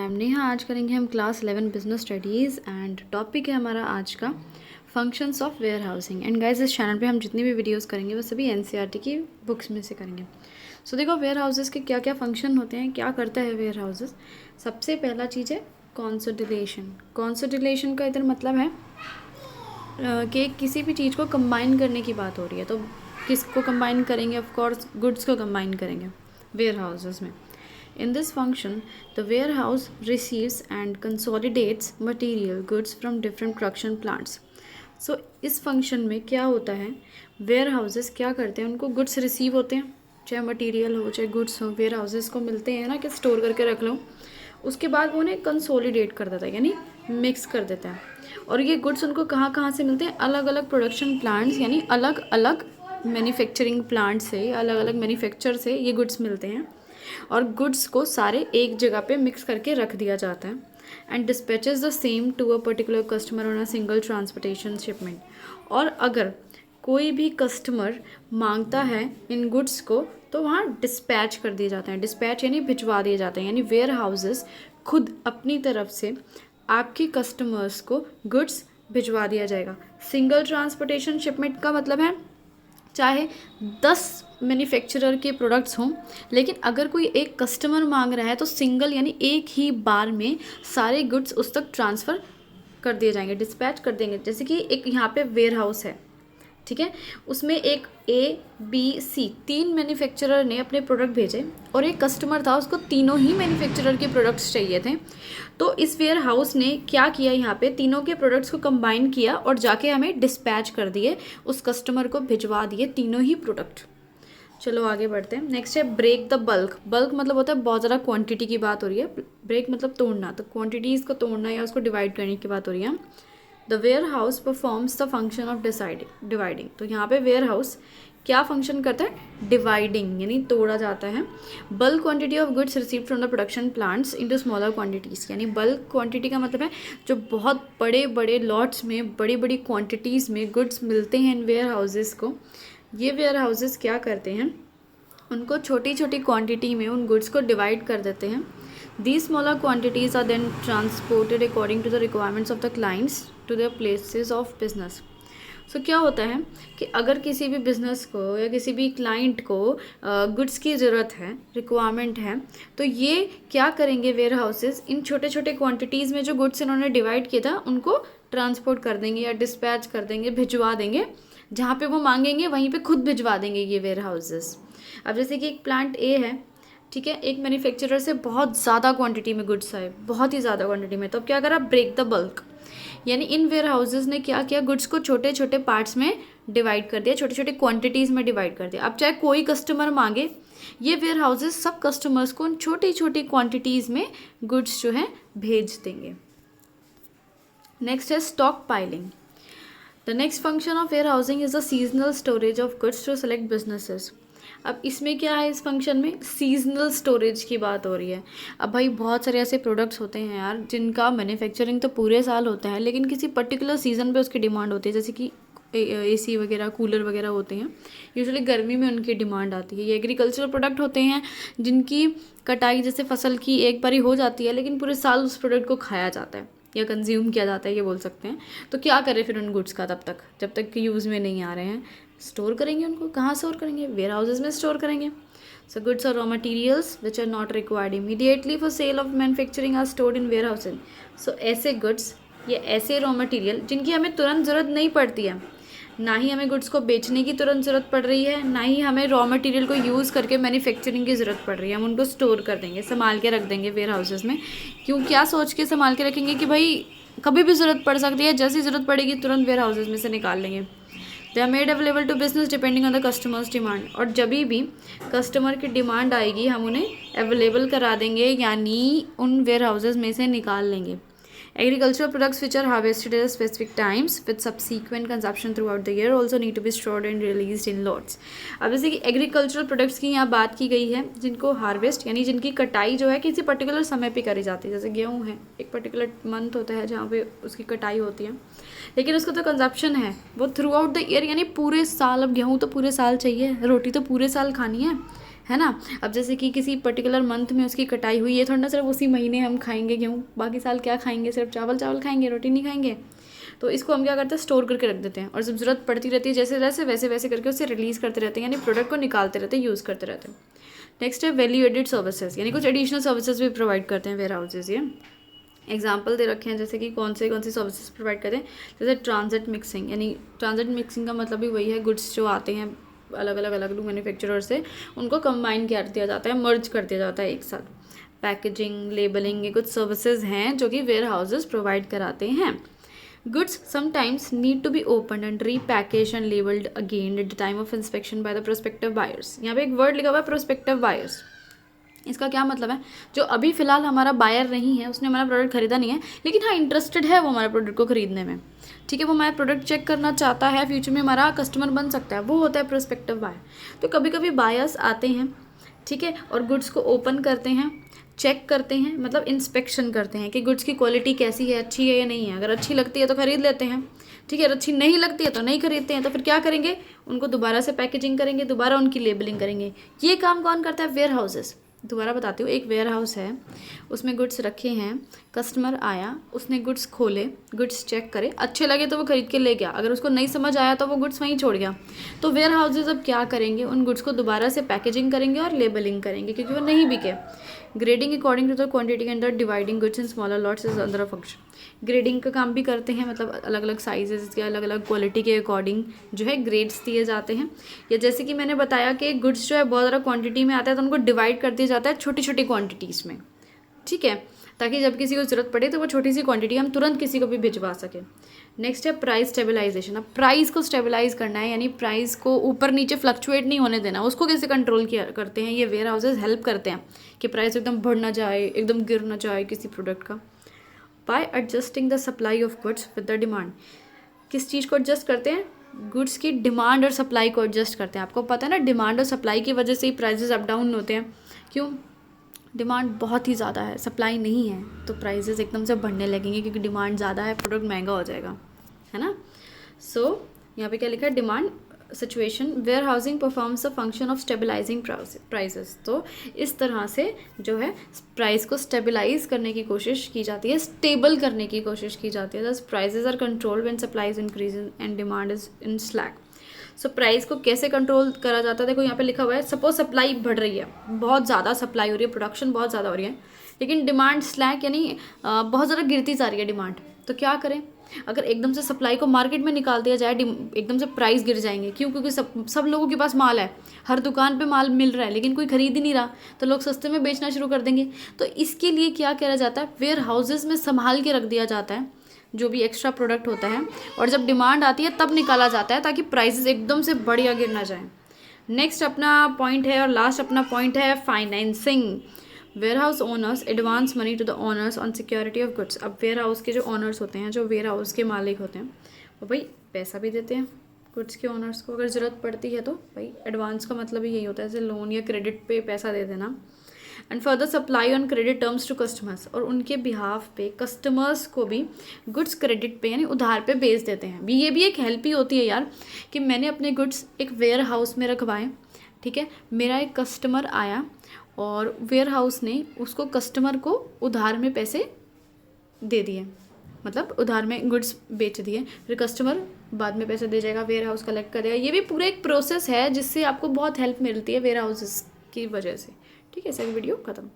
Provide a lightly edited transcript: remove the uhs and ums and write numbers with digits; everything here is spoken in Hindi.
I am Neha. आज करेंगे हम class 11 business studies and topic है हमारा आज का functions of warehousing. And guys, इस चैनल पे हम जितनी भी वीडियोस करेंगे वो सभी एनसीईआरटी की बुक्स में से करेंगे। सो देखो, वेयर हाउसेस के क्या क्या फंक्शन होते हैं, क्या करता है वेयर हाउसेस। सबसे पहला चीज़ है कॉन्सोलिडेशन। कॉन्सोलिडेशन का इधर मतलब है कि किसी भी चीज़ को कंबाइन करने की बात हो रही है, तो किसको कंबाइन करेंगे? ऑफ कोर्स गुड्स को कंबाइन करेंगे वेयर हाउसेस में। In this function, the warehouse receives and consolidates material goods from different production plants. So इस फंक्शन में क्या होता है, वेयर हाउसेस क्या करते हैं, उनको गुड्स रिसीव होते हैं, चाहे मटेरियल हो चाहे गुड्स हो, वेयर हाउसेस को मिलते हैं ना कि स्टोर करके रख लो। उसके बाद वो उन्हें कंसोलिडेट कर देता है, यानी मिक्स कर देता है। और ये गुड्स उनको कहाँ कहाँ से मिलते हैं? अलग अलग प्रोडक्शन प्लांट्स, यानी अलग अलग मैन्युफैक्चरिंग प्लांट से, अलग अलग मैन्युफैक्चर से ये गुड्स मिलते हैं। और गुड्स को सारे एक जगह पे मिक्स करके रख दिया जाता है and dispatches the same to a particular customer on a single transportation shipment. और अगर कोई भी कस्टमर मांगता है इन गुड्स को तो वहाँ डिस्पैच कर दिए जाते हैं। डिस्पैच यानी भिजवा दिए जाते हैं, यानी वेयर हाउसेस खुद अपनी तरफ से आपके कस्टमर्स को गुड्स भिजवा दिया जाएगा। सिंगल ट्रांसपोर्टेशन शिपमेंट का मतलब है चाहे 10 मैन्युफैक्चरर के प्रोडक्ट्स हों, लेकिन अगर कोई एक कस्टमर मांग रहा है तो सिंगल यानी एक ही बार में सारे गुड्स उस तक ट्रांसफ़र कर दिए जाएंगे, डिस्पैच कर देंगे। जैसे कि एक यहाँ पे वेयर हाउस है, ठीक है, उसमें एक ABC 3 मैन्युफैक्चरर ने अपने प्रोडक्ट भेजे और एक कस्टमर था, उसको तीनों ही मैन्युफैक्चरर के प्रोडक्ट्स चाहिए थे। तो इस वेयर हाउस ने क्या किया, यहाँ पे तीनों के प्रोडक्ट्स को कंबाइन किया और जाके हमें डिस्पैच कर दिए, उस कस्टमर को भिजवा दिए तीनों ही प्रोडक्ट। चलो आगे बढ़ते हैं। नेक्स्ट है ब्रेक द बल्क। बल्क मतलब होता है बहुत ज़्यादा क्वांटिटी की बात हो रही है, ब्रेक मतलब तोड़ना, तो क्वांटिटीज़ को तोड़ना या उसको डिवाइड करने की बात हो रही है। The warehouse performs the function of dividing. तो यहाँ पे वेयर हाउस क्या फंक्शन करता है? डिवाइडिंग, यानी तोड़ा जाता है। Bulk quantity of goods received from the production plants into smaller quantities. यानी बल्क क्वांटिटी का मतलब है जो बहुत बड़े बड़े लॉट्स में, बड़ी बड़ी क्वांटिटीज़ में गुड्स मिलते हैं इन वेयर हाउसेस को। ये वेयर हाउसेस क्या करते हैं, उनको छोटी छोटी क्वांटिटी में उन गुड्स को डिवाइड कर देते हैं। These smaller quantities are then transported according to the requirements of the clients to their places of business. So क्या होता है कि अगर किसी भी बिज़नेस को या किसी भी क्लाइंट को गुड्स की ज़रूरत है, रिक्वायरमेंट है, तो ये क्या करेंगे वेयर हाउसेस, इन छोटे छोटे क्वांटिटीज़ में जो गुड्स इन्होंने डिवाइड किया था उनको ट्रांसपोर्ट कर देंगे या डिस्पैच कर देंगे, भिजवा देंगे। जहाँ पे वो मांगेंगे वहीं पे खुद भिजवा देंगे ये वेयर हाउसेस। अब जैसे कि एक प्लांट ए है, ठीक है, एक मैन्युफैक्चरर से बहुत ज़्यादा क्वांटिटी में गुड्स आए, बहुत ही ज़्यादा क्वांटिटी में, तो अब क्या करा? ब्रेक द बल्क, यानी इन वेयर हाउसेस ने क्या किया, गुड्स को छोटे छोटे पार्ट्स में डिवाइड कर दिया, छोटे छोटे क्वांटिटीज़ में डिवाइड कर दिया। अब चाहे कोई कस्टमर मांगे, ये वेयर हाउसेस सब कस्टमर्स को उन छोटी छोटी क्वान्टिटीज़ में गुड्स जो है भेज देंगे। नेक्स्ट है stock piling. The next function of warehousing is the seasonal storage of goods to select businesses. अब इसमें क्या है, इस फंक्शन में सीजनल स्टोरेज की बात हो रही है। अब भाई बहुत सारे ऐसे प्रोडक्ट्स होते हैं यार जिनका मैन्युफैक्चरिंग तो पूरे साल होता है, लेकिन किसी पर्टिकुलर सीज़न पे उसकी डिमांड होती है। जैसे कि AC वगैरह, कूलर वगैरह होते हैं, यूजुअली गर्मी में उनकी डिमांड आती है। ये एग्रीकल्चरल प्रोडक्ट होते हैं जिनकी कटाई जैसे फसल की एक बार ही हो जाती है, लेकिन पूरे साल उस प्रोडक्ट को खाया जाता है या कंज्यूम किया जाता है, ये बोल सकते हैं। तो क्या करें फिर उन गुड्स का, तब तक जब तक कि यूज़ में नहीं आ रहे हैं, स्टोर करेंगे उनको। कहाँ स्टोर करेंगे? वेयर हाउसेस में स्टोर करेंगे। सो गुड्स और raw materials which are not required immediately for sale of manufacturing are stored in warehouses. So ऐसे गुड्स, ये ऐसे रॉ मटेरियल जिनकी हमें तुरंत ज़रूरत नहीं पड़ती है, ना ही हमें गुड्स को बेचने की तुरंत ज़रूरत पड़ रही है, ना ही हमें रॉ मटेरियल को यूज़ करके मैन्युफैक्चरिंग की ज़रूरत पड़ रही है, हम उनको स्टोर कर देंगे, संभाल के रख देंगे वेयर हाउसेस में। क्यों, क्या सोच के संभाल के रखेंगे कि भाई कभी भी ज़रूरत पड़ सकती है, जैसी ज़रूरत पड़ेगी तुरंत वेयर हाउसेस में से निकाल लेंगे। They are made available to business depending on the customers demand. और जब भी कस्टमर की डिमांड आएगी हम उन्हें अवेलेबल करा देंगे, यानी उन वेयर हाउसेस में से निकाल लेंगे। Agricultural products which are harvested at specific times with subsequent consumption throughout the year also need to be stored and released in lots. अब जैसे कि एग्रीकल्चरल प्रोडक्ट्स की यहाँ बात की गई है जिनको हार्वेस्ट यानी जिनकी कटाई जो है किसी पर्टिकुलर समय पे करी जाती है। जैसे गेहूँ है, एक पर्टिकुलर मंथ होता है जहाँ पे उसकी कटाई होती है, लेकिन उसका तो कंजप्शन है वो थ्रू आउट द ईयर, यानी पूरे साल। अब गेहूँ तो पूरे साल चाहिए, रोटी तो पूरे साल खानी है, है ना। अब जैसे कि किसी पर्टिकुलर मंथ में उसकी कटाई हुई है, थोड़ा ना सिर्फ उसी महीने हम खाएंगे गेहूँ, बाकी साल क्या खाएंगे, सिर्फ चावल चावल खाएंगे, रोटी नहीं खाएंगे। तो इसको हम क्या करते हैं, स्टोर करके रख देते हैं, और जब ज़रूरत पड़ती रहती है जैसे जैसे वैसे वैसे करके उसे रिलीज़ करते रहते हैं, यानी प्रोडक्ट को निकालते रहते हैं, यूज़ करते रहते हैं। नेक्स्ट है वैल्यू एडिड सर्विसेज, यानी कुछ एडिशनल सर्विसेज भी प्रोवाइड करते हैं वेयर हाउसेज। ये एग्जाम्पल दे रखे हैं जैसे कि कौन सी सर्विसेज प्रोवाइड करते हैं, जैसे ट्रांजिट मिक्सिंग, यानी ट्रांजिट मिक्सिंग का मतलब भी वही है, गुड्स जो आते हैं अलग अलग मैन्युफैक्चरर से, उनको कंबाइन कर दिया जाता है, मर्ज कर दिया जाता है एक साथ। पैकेजिंग, लेबलिंग, ये कुछ सर्विसेज हैं जो कि वेयर हाउसेज प्रोवाइड कराते हैं। Goods sometimes need to be opened and repackaged and labeled again at the time of inspection by the prospective buyers। यहाँ पे एक वर्ड लिखा हुआ है prospective buyers। इसका क्या मतलब है, जो अभी फ़िलहाल हमारा बायर नहीं है, उसने हमारा प्रोडक्ट खरीदा नहीं है, लेकिन हाँ इंटरेस्टेड है वो हमारे प्रोडक्ट को खरीदने में, ठीक है, वो हमारा प्रोडक्ट चेक करना चाहता है, फ्यूचर में हमारा कस्टमर बन सकता है, वो होता है प्रोस्पेक्टिव बायर। तो कभी कभी बायर्स आते हैं, ठीक है, और गुड्स को ओपन करते हैं, चेक करते हैं, मतलब इंस्पेक्शन करते हैं कि गुड्स की क्वालिटी कैसी है, अच्छी है या नहीं है। अगर अच्छी लगती है तो ख़रीद लेते हैं, ठीक है, अगर अच्छी नहीं लगती है तो नहीं खरीदते हैं। तो फिर क्या करेंगे, उनको दोबारा से पैकेजिंग करेंगे, दोबारा उनकी लेबलिंग करेंगे। ये काम कौन करता है, वेयर हाउसेस। दोबारा बताती हूँ, एक वेयर हाउस है, उसमें गुड्स रखे हैं, कस्टमर आया, उसने गुड्स खोले, गुड्स चेक करे, अच्छे लगे तो वो खरीद के ले गया, अगर उसको नहीं समझ आया तो वो गुड्स वहीं छोड़ गया। तो वेयर हाउसेज अब क्या करेंगे, उन गुड्स को दोबारा से पैकेजिंग करेंगे और लेबलिंग करेंगे, क्योंकि वो नहीं बिके। Grading according to the quantity and the dividing goods in smaller lots is another function. Grading का काम भी करते हैं, मतलब अलग अलग साइजेस के अलग अलग क्वालिटी के अकॉर्डिंग जो है ग्रेड्स दिए जाते हैं। या जैसे कि मैंने बताया कि गुड्स जो है बहुत ज़्यादा क्वांटिटी में आता है तो उनको डिवाइड कर दिया जाता है छोटी छोटी क्वांटिटीज़ में, ठीक है, ताकि जब किसी को ज़रूरत पड़े तो वो छोटी सी क्वांटिटी हम तुरंत किसी को भी भिजवा सकें। नेक्स्ट है प्राइस स्टेबलाइजेशन। अब प्राइस को स्टेबलाइज करना है, यानी प्राइस को ऊपर नीचे फ्लक्चुएट नहीं होने देना। उसको कैसे कंट्रोल किया करते हैं, ये वेयर हाउसेज हेल्प करते हैं कि प्राइस एकदम बढ़ ना जाए, एकदम गिर ना जाए किसी प्रोडक्ट का। Bye adjusting the supply of goods with the demand. किस चीज़ को एडजस्ट करते हैं, गुड्स की डिमांड और सप्लाई को एडजस्ट करते हैं। आपको पता है ना, डिमांड और सप्लाई की वजह से ही प्राइजेस अप डाउन होते हैं। क्यों, डिमांड बहुत ही ज़्यादा है, सप्लाई नहीं है, तो प्राइजेस एकदम से बढ़ने लगेंगे, क्योंकि डिमांड ज़्यादा है, प्रोडक्ट महंगा हो जाएगा, है ना। सो यहाँ पे क्या लिखा है, demand situation warehousing performs a function of stabilising prices. तो इस तरह से जो है प्राइस को स्टेबलाइज करने की कोशिश की जाती है, स्टेबल करने की कोशिश की जाती है। Thus prices are controlled when supply is increase and demand is in slack. So price को कैसे कंट्रोल करा जाता है, देखो यहाँ पे लिखा हुआ है, सपोज सप्लाई बढ़ रही है, बहुत ज़्यादा सप्लाई हो रही है, प्रोडक्शन बहुत ज़्यादा हो रही है, लेकिन डिमांड स्लैक यानी बहुत ज़्यादा गिरती जा रही है डिमांड। तो क्या करें, अगर एकदम से सप्लाई को मार्केट में निकाल दिया जाए, एकदम से प्राइस गिर जाएंगे। क्यों, क्योंकि सब लोगों के पास माल है, हर दुकान पे माल मिल रहा है, लेकिन कोई खरीद ही नहीं रहा, तो लोग सस्ते में बेचना शुरू कर देंगे। तो इसके लिए क्या करा जाता है, वेयर हाउसेज में संभाल के रख दिया जाता है जो भी एक्स्ट्रा प्रोडक्ट होता है, और जब डिमांड आती है तब निकाला जाता है, ताकि प्राइसेस एकदम से बढ़िया गिर ना जाए। नेक्स्ट अपना पॉइंट है, और लास्ट अपना पॉइंट है financing. Warehouse owners advance money to the owners on security of goods. अब वेयर हाउस के जो ओनर्स होते हैं, जो वेयर हाउस के मालिक होते हैं, वो भाई पैसा भी देते हैं गुड्स के ओनर्स को, अगर ज़रूरत पड़ती है तो। भाई एडवांस का मतलब ही यही होता है, जैसे लोन या क्रेडिट पे पैसा दे देना। And further supply on credit terms to customers, और उनके बिहाफ पे कस्टमर्स को भी गुड्स क्रेडिट पे यानी उधार पे बेच देते हैं। ये भी एक हेल्प ही होती है यार, कि मैंने अपने गुड्स एक वेयर हाउस में रखवाएं, ठीक है, मेरा एक कस्टमर आया और वेयर हाउस ने उसको कस्टमर को उधार में पैसे दे दिए, मतलब उधार में गुड्स बेच दिए, फिर कस्टमर बाद में पैसे दे जाएगा, वेयर हाउस कलेक्ट करेगा। ये भी पूरा एक प्रोसेस है जिससे आपको बहुत हेल्प मिलती है वेयर हाउसेस की वजह से। ठीक है, सर वीडियो खत्म।